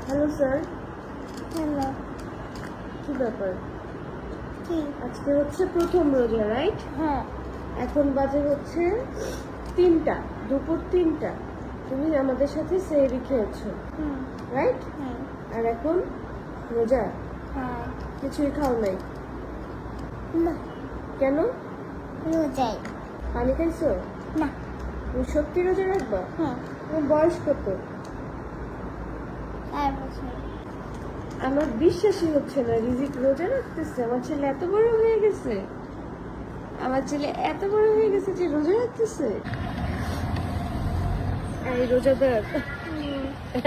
Hello sir. Hello কি ব্যাপার? কি? আজকে হচ্ছে প্রথম রোজা, রাইট? হ্যাঁ এখন বাজে হচ্ছে 3টা, দুপুর 3টা। তুমি আমাদের সাথে সেহরি খেয়েছো, হুম রাইট? হুম আর এখন রোজা, হ্যাঁ কিছুই খাও নাই না কেন? রোজাই পানি খাইছো? না তুমি সত্যি রোজা রাখবা? হ্যাঁ তোমার বয়স কত? 4 বছর আমার বিশ্বাসই হচ্ছে না রিজিক রোজা রাখতেছে। আমার ছেলে এত বড় হয়ে গেছে, আমার ছেলে এত বড় হয়ে গেছে যে রোজা রাখতেছে। এই রোজাদার,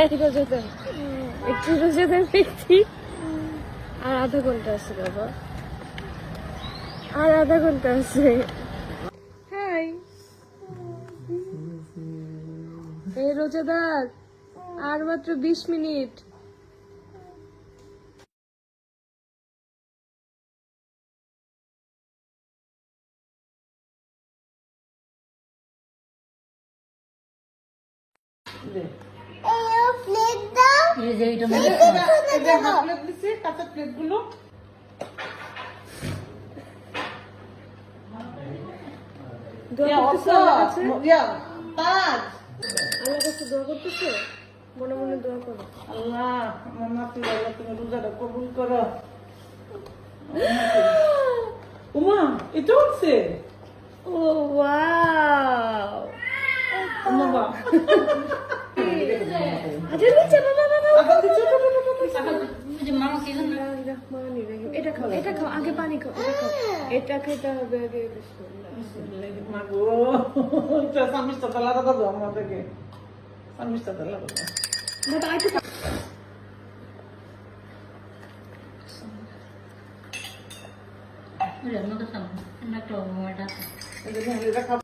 এই রোজাদার, একটু রোজাদার ব্যক্তি। আর আধা ঘন্টা আছে বাবা, আর আধা ঘন্টা আছে। হাই, এই রোজাদার, আর মাত্র 20 মিনিট। এই প্লেট দাও এই যে এইটা এই যে হাফ প্লেট দিছি, কাঁচা প্লেট গুলো দোয়া করতেছো আল্লাহর কাছে? আল্লাহর কাছে দোয়া করতেছো? মনে মনে দোয়া করো। আল্লাহ আমার নাতি আল্লাহ তুমি রোজাটা কবুল করো। উমা এটা হচ্ছে ও ওয়াও, বাবা আচ্ছা নিচে বাবা বাবা। আবার দিছো রহমানির রহিম। এটা খাও, এটা খাও, আগে পানি খাও, এটা খাও, এটা খেতে হবে আগে। বিসমিল্লাহ। মাগো এটা সামিস্তা লাগা দাও আমাদেরকে, সামিস্তা লাগা দাও। বাবা আইতে এই যে এটা খাও।